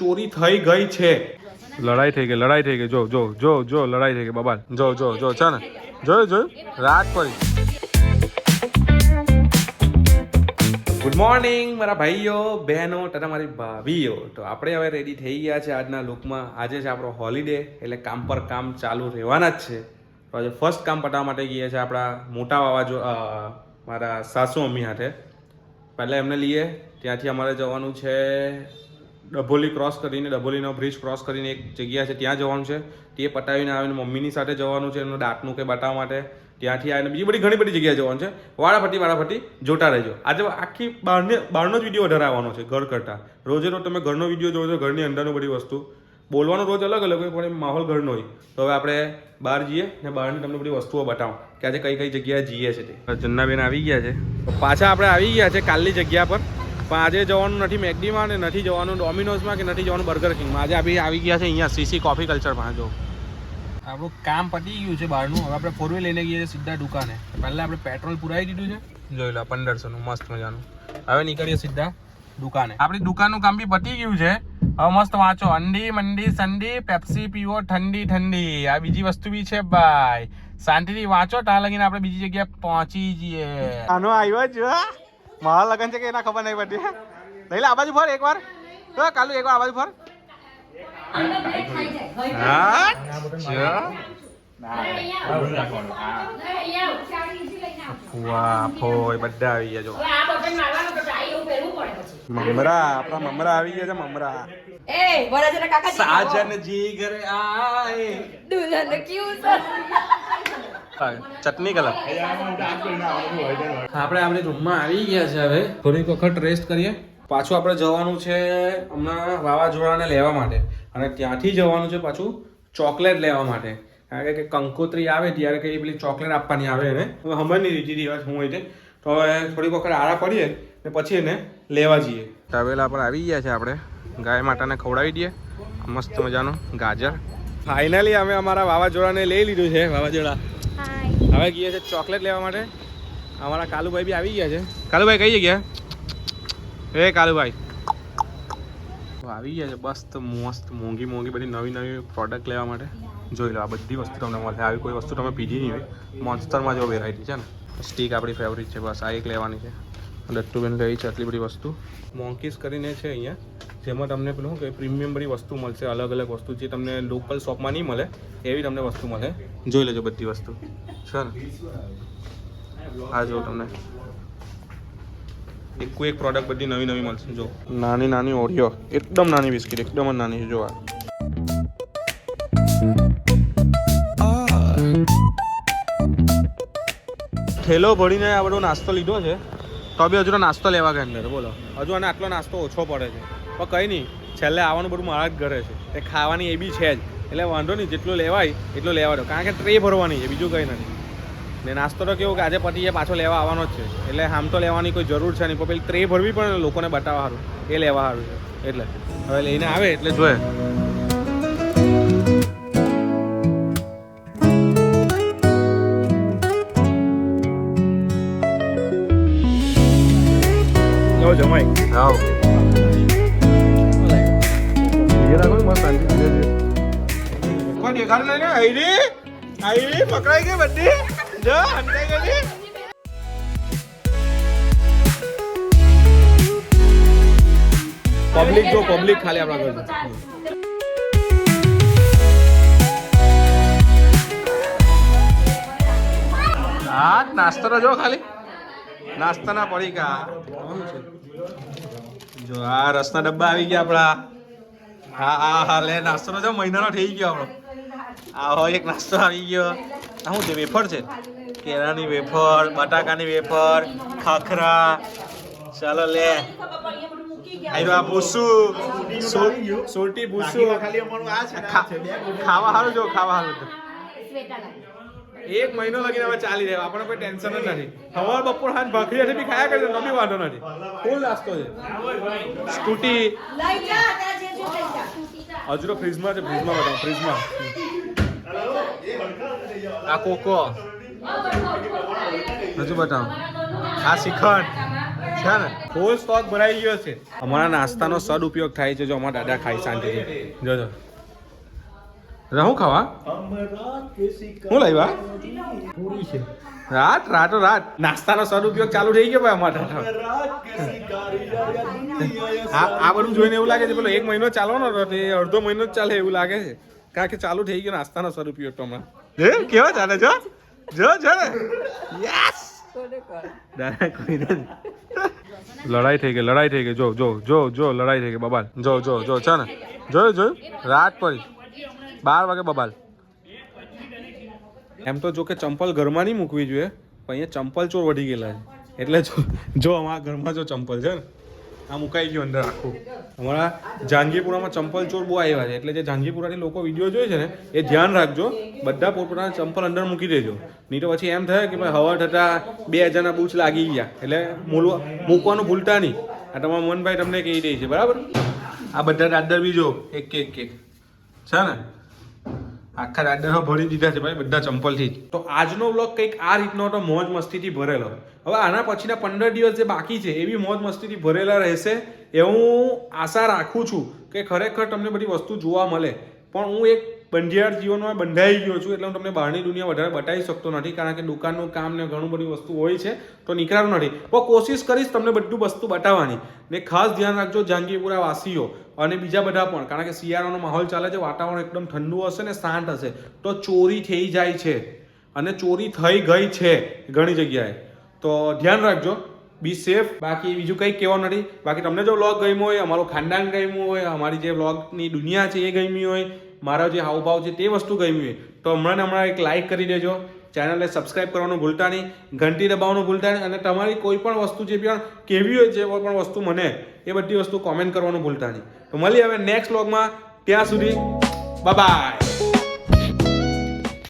ચોરી થઈ ગઈ છે. લડાઈ થઈ ગઈ જો લડાઈ થઈ ગઈ બબાલ. જો છે ને જોયું રાત પડી. ગુડ મોર્નિંગ મારા ભાઈઓ બહેનો તથા મારી ભાભીઓ. તો આપણે હવે રેડી થઈ ગયા છે આજના લુકમાં. આજે છે આપણો હોલિડે એટલે કામ પર કામ ચાલુ રહેવાના જ છે. તો આજે ફર્સ્ટ કામ પટાવવા માટે ગયા છે આપણા મોટા મારા સાસુ મમ્મી હાથે. પહેલાં એમને લઈએ, ત્યાંથી અમારે જવાનું છે ડભોલી ક્રોસ કરીને, ડભોલીનો બ્રિજ ક્રોસ કરીને એક જગ્યા છે ત્યાં જવાનું છે. તે પટાવીને આવીને મમ્મીની સાથે જવાનું છે એનું દાંતનું કંઈ બતાવવા માટે. ત્યાંથી આવીને બીજી બધી ઘણી બધી જગ્યાએ જવાનું છે. વારાફરતી જોતા રહેજો. આજે આખી બહારનો જ વિડીયો વધારે આવવાનો છે ઘર કરતાં. રોજે રોજ તમે ઘરનો વિડીયો જોવો છો, ઘરની અંદરની બધી વસ્તુ. બોલવાનો રોજ અલગ અલગ હોય પણ માહોલ ઘરનો હોય. તો હવે આપણે બહાર જઈએ ને બહારની તમને બધી વસ્તુઓ બતાવો કે આજે કઈ જગ્યાએ જઈએ છે તે. જન્નાબેન આવી ગયા છે. પાછા આપણે આવી ગયા છે કાલની જગ્યા પર. પણ આજે જવાનું નથી મેકડીમાં ને નથી જવાનું ડોમિનોઝમાં કે નથી જવાનું બર્ગર કિંગમાં. આજે આપણે આવી ગયા છે અહીંયા સીસી કોફી કલ્ચરમાં. જો આપણું કામ પતી ગયું છે બહારનું. હવે આપણે 4 વ્હીલ લઈને ગયા છે સીધા દુકાને. પહેલાં આપણે પેટ્રોલ પુરાવી દીધું છે, જોઈ લો 1500નું મસ્ત મજાનું. હવે નીકળીએ સીધા દુકાને. આપણી દુકાનનું કામ બી પતી ગયું છે. હવે મસ્ત વાંચો, અંડી મંડી સંડી પેપ્સી પીવો ઠંડી ઠંડી. આ બીજી વસ્તુ બી છે ભાઈ. શાંતિથી વાંચો ત્યાં લગીને આપણે બીજી જગ્યાએ પહોંચી જઈએ. આનો આવ્યો જ મારા લગન છે કે એના ખબર નહીં પડતી. નહીં આ બાજુ ફર એકવાર કાલુ, એકવાર આ બાજુ ફર. બધા આવી ગયા જો. મમરા, આપણા મમરા આવી ગયા છે. મમરા સાજનજી ઘરે આએ દુલ્હન ક્યું ચટણી કલર. આપણે રૂમમાં આવી ગયા છે. હવે થોડીક વખત રેસ્ટ કરીએ. પાછું આપણે જવાનું છે હમણાં વાવાઝોડાને લેવા માટે, અને ત્યાંથી જવાનું છે પાછું ચોકલેટ લેવા માટે. કારણ કે કંકોત્રી આવે ત્યારે કઈ પેલી ચોકલેટ આપવાની આવે એને. હવે હમણાંની રીતિ રિવાજ હું હોય છે. તો હવે થોડીક વખત આડા પડીએ ને પછી એને લેવા જઈએ. તવેલા પર આવી ગયા છે. આપણે ગાય માતાને ખવડાવી દઈએ મસ્ત મજાનું ગાજર. ફાઇનલી અમે અમારા વાવાઝોડાને લઈ લીધું છે. વાવાઝોડા હવે ગયા છે ચોકલેટ લેવા માટે. અમારા કાલુભાઈ બી આવી ગયા છે. કાલુભાઈ કઈ જગ્યા? એ કાલુભાઈ આવી ગયા છે. મસ્ત મોંઘી બધી નવી પ્રોડક્ટ લેવા માટે. જોઈ લો આ બધી વસ્તુ તમને મળશે. આવી કોઈ વસ્તુ તમે પીધી નહીં હોય. મોન્સ્ટરમાં જો વેરાયટી છે ને. સ્ટીક આપણી ફેવરિટ છે. બસ આ એક લેવાની છે. દટ્ટુબેન લઈ છે આટલી બધી વસ્તુ. મોન્કીસ કરીને છે અહીંયા, જેમાં તમને પેલું કે પ્રીમિયમ બધી વસ્તુ મળશે. અલગ અલગ વસ્તુ જે તમને લોકલ શોપમાં નહીં મળે એવી તમને વસ્તુ મળે. જોઈ લેજો બધી વસ્તુ છે ને. આ જો તમને એક પ્રોડક્ટ બધી નવી મળશે. જો નાની ઓરિયો, એકદમ નાની બિસ્કિટ, એકદમ જ નાની. જો આ થેલો ભરીને આ બધો નાસ્તો લીધો છે. તો બી હજુ નાસ્તો લેવા ગયા અંદર. બોલો હજુ આને આટલો નાસ્તો ઓછો પડે છે. પણ કંઈ નહીં, છેલ્લે આવવાનું બધું મારા જ ઘરે છે. એ ખાવાની એ બી છે જ, એટલે વાંધો નહીં. જેટલું લેવાય એટલું લેવા દો. કારણ કે ટ્રે ભરવાની છે, બીજું કંઈ નથી. ને નાસ્તો તો કેવું કે આજે પતિએ પાછો લેવા આવવાનો જ છે. એટલે આમ તો લેવાની કોઈ જરૂર છે નહીં. પણ પેલી ટ્રે ભરવી પણ લોકોને બતાવવા સારું, એ લેવા સારું છે. એટલે હવે લઈને આવે એટલે જોઈએ. જમાઈ આવ કોઈ દેખાડ નહીં. આઈરી પકડાઈ ગઈ બધી. જો હંતાઈ ગઈ. પબ્લિક જો પબ્લિક ખાલી આપણા ઘર. હા નાસ્તો તો જો ખાલી નાસ્તાના પડીકા. જો આ રસના ડબ્બા આવી ગયા આપણા. હા લે નાસ્તો તો જો મહિનાનો થઈ ગયો આપણો. આ હોય એક નાસ્તો આવી ગયો. આ શું છે? વેફર છે. કેળાની વેફર, બટાકાની વેફર, ખાખરા. ચાલો લે. આ ભૂસું સોટી ભૂસું ખાવા સારું. જો ખાવા સારું. 1 મહિનો લગીને હવે ચાલી રહ્યો. આપણને કોઈ ટેન્શન જ નથી. સવાર બપોર હાથ ભાખરી બી ખાયા કરજો તો બી વાંધો નથી. ફૂલ નાસ્તો છે. સ્કૂટી હજુ તો ફ્રીજમાં છે. ફ્રીજમાં બતાવો. ફ્રીજમાં આ કોકો હજુ બતાવો. આ શ્રીખંડ છે ને ફૂલ સ્ટોક ભરાઈ ગયો છે. અમારા નાસ્તાનો સદુપયોગ થાય છે. જો અમારા દાદા ખાઈ શાંતિથી. જોજો શું ખાવા શું લાવ્યા પૂરી છે. રાત નાસ્તાનો સદુપયોગ ચાલુ થઈ ગયો ભાઈ અમારા આ બધું જોઈને એવું લાગે છે પેલો 1 મહિનો ચાલવાનો હતો તે અડધો મહિનો જ ચાલે એવું લાગે છે કારણ કે ચાલુ થઈ ગયો નાસ્તાનો સદુપયોગ તો હમણાં. કેવા ચાલે જો ને યસ દાદા કોઈ નથી. લડાઈ થઈ ગઈ જો લડાઈ થઈ ગઈ બબાલ. જો છે ને જોયું રાત પડી 12 વાગે બબાલ. એમ તો જો કે ચંપલ ઘરમાં નહીં મૂકવી જોઈએ પણ અહીંયા ચંપલ ચોર વધી ગયેલા છે એટલે જો અમારા ઘરમાં જો ચંપલ છે ને આ મુકાઈ ગયું અંદર આખું. અમારા જાંગીપુરામાં ચંપલ ચોર બહુ આવ્યા છે એટલે જે જાંગીપુરાથી લોકો વિડીયો જોઈ છે ને એ ધ્યાન રાખજો. બધા પોતપોતાના ચંપલ અંદર મૂકી દેજો નહીં તો પછી એમ થાય કે ભાઈ હવા થતા 2 હજારના બૂચ લાગી ગયા એટલે મૂકવાનું ભૂલતા નહીં. આ તમારા મોહનભાઈ તમને કહી દે છે બરાબર. આ બધા દાદર બી જો એક છે ને આખા દાદરો ભરી દીધા છે ભાઈ બધા ચંપલથી જ. તો આજનો વ્લોગ કંઈક આ રીતનો તો મોજ મસ્તીથી ભરેલો. હવે આના પછીના 15 દિવસ જે બાકી છે એવી મોજ મસ્તીથી ભરેલા રહેશે એવું આશા રાખું છું કે ખરેખર તમને બધી વસ્તુ જોવા મળે. પણ હું એક બંધિયાળ જીવનમાં બંધાઈ ગયો છું એટલે હું તમને બહારની દુનિયા વધારે બતાવી શકતો નથી કારણ કે દુકાનનું કામ ને ઘણું બધી વસ્તુ હોય છે તો નીકળવાનું નથી. પણ કોશિશ કરીશ તમને બધું વસ્તુ બતાવવાની. ને ખાસ ધ્યાન રાખજો જાંગીપુરા વાસીઓ અને બીજા બધા પણ કારણ કે શિયાળાનો માહોલ ચાલે છે વાતાવરણ એકદમ ઠંડુ હશે ને શાંત હશે તો ચોરી થઈ જાય છે અને ચોરી થઈ ગઈ છે ઘણી જગ્યાએ. તો ધ્યાન રાખજો. બી સેફ. બાકી બીજું કંઈ કહેવાનું નથી. બાકી તમને જો વ્લોગ ગમ્યો હોય અમારું ખાનદાન ગમ્યું હોય અમારી જે વ્લોગની દુનિયા છે એ ગમી હોય મારા જે હાવભાવ છે તે વસ્તુ ગમી હોય તો હમણાં એક લાઇક કરી દેજો. ચેનલને સબસ્ક્રાઇબ કરવાનું ભૂલતા નહીં. ઘંટી દબાવવાનું ભૂલતા નહીં અને તમારી કોઈ પણ વસ્તુ જે પણ કેવી હોય જે કોઈ પણ વસ્તુ મને એ બધી વસ્તુ કોમેન્ટ કરવાનું ભૂલતા નહીં. તો મળીએ હવે નેક્સ્ટ વ્લોગમાં. ત્યાં સુધી બાય.